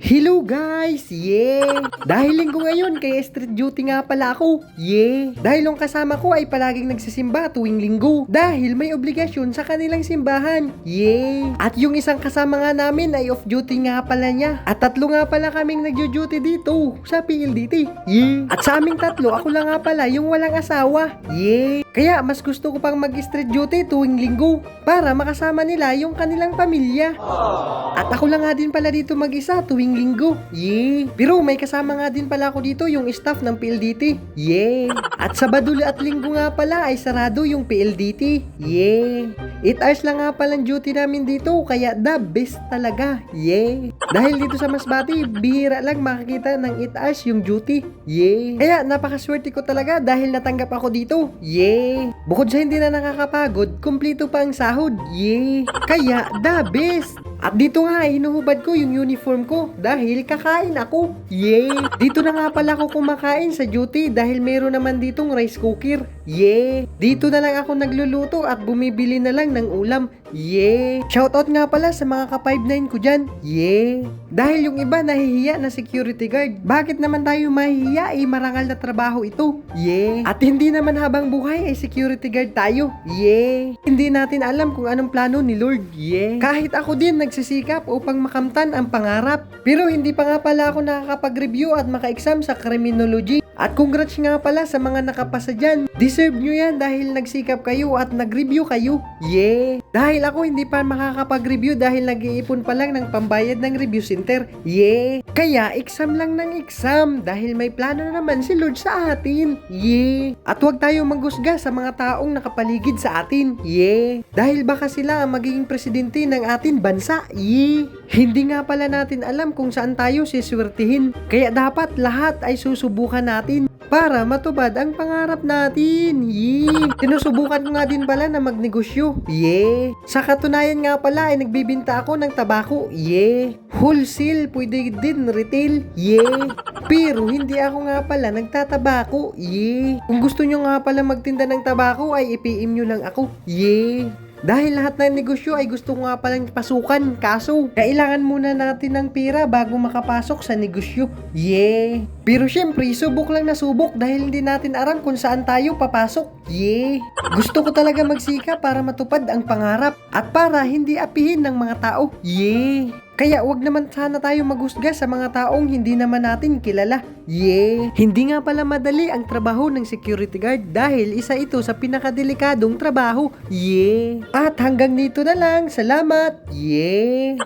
Hello guys! Yeah! Dahil linggo ngayon, kaya street duty nga pala ako. Yeah! Dahil yung kasama ko ay palaging nagsisimba tuwing linggo. Dahil may obligasyon sa kanilang simbahan. Yeah! At yung isang kasama nga namin ay off duty nga pala niya. At tatlo nga pala kaming nagjo-duty dito sa PLDT. Yeah! At sa aming tatlo, ako lang nga pala yung walang asawa. Yeah! Kaya mas gusto ko pang mag-street duty tuwing linggo para makasama nila yung kanilang pamilya. At ako lang nga din pala dito mag-isa tuwing linggo. Yeah. Pero may kasama nga din pala ako dito yung staff ng PLDT. Yeah. At Sabado at Linggo nga pala ay sarado yung PLDT. Yeah. 8 hours lang nga palang duty namin dito kaya the best talaga. Yeah. Dahil dito sa Masbate, bihira lang makakita ng 8 hours yung duty. Yeah. Kaya napakaswerte ko talaga dahil natanggap ako dito. Yeah. Bukod sa hindi na nakakapagod, kumpleto pa ang sahod. Yeah. Kaya the best. At dito nga hinuhubad ko yung uniform ko dahil kakain ako. Yeah! Dito na nga pala ako kumakain sa duty dahil meron naman ditong rice cooker. Yeah! Dito na lang ako nagluluto at bumibili na lang ng ulam. Yeah! Shoutout nga pala sa mga ka-5'9 ko dyan. Yeah! Dahil yung iba nahihiya na security guard. Bakit naman tayo mahihiya? Marangal na trabaho ito. Yeah! At hindi naman habang buhay ay security guard tayo. Yeah! Hindi natin alam kung anong plano ni Lord. Yeah! Kahit ako din nagsisikap upang makamtan ang pangarap. Pero hindi pa nga pala ako nakakapag-review at maka-exam sa criminology. At congrats nga pala sa mga nakapasa dyan. Deserve nyo yan dahil nagsikap kayo at nag-review kayo. Yeah! Dahil ako hindi pa makakapag-review dahil nag-iipon pa lang ng pambayad ng review center. Yeah! Kaya exam lang ng exam dahil may plano na naman si Lord sa atin. Yeah! At huwag tayo maghusga sa mga taong nakapaligid sa atin. Yeah! Dahil baka sila ang magiging presidente ng atin bansa. Yeah! Hindi nga pala natin alam kung saan tayo siswertihin. Kaya dapat lahat ay susubukan natin para matupad ang pangarap natin. Yeah! Sinusubukan ko nga din pala na magnegosyo. Yeah! Sa katunayan nga pala ay nagbibinta ako ng tabako. Yeah! Wholesale, pwede din retail. Yeah! Pero hindi ako nga pala nagtatabako. Yeah! Kung gusto nyo nga pala magtinda ng tabako ay i-PM nyo lang ako. Yeah! Dahil lahat ng negosyo ay gusto ko nga palang pasukan, kaso kailangan muna natin ng pera bago makapasok sa negosyo. Yeah! Pero syempre, subok lang na subok dahil hindi natin aram kung saan tayo papasok. Yeah! Gusto ko talaga magsika para matupad ang pangarap at para hindi apihin ng mga tao. Yeah! Kaya wag naman sana tayo maghusga sa mga taong hindi naman natin kilala. Yeah! Hindi nga pala madali ang trabaho ng security guard dahil isa ito sa pinakadelikadong trabaho. Yeah! At hanggang dito na lang. Salamat! Yeah!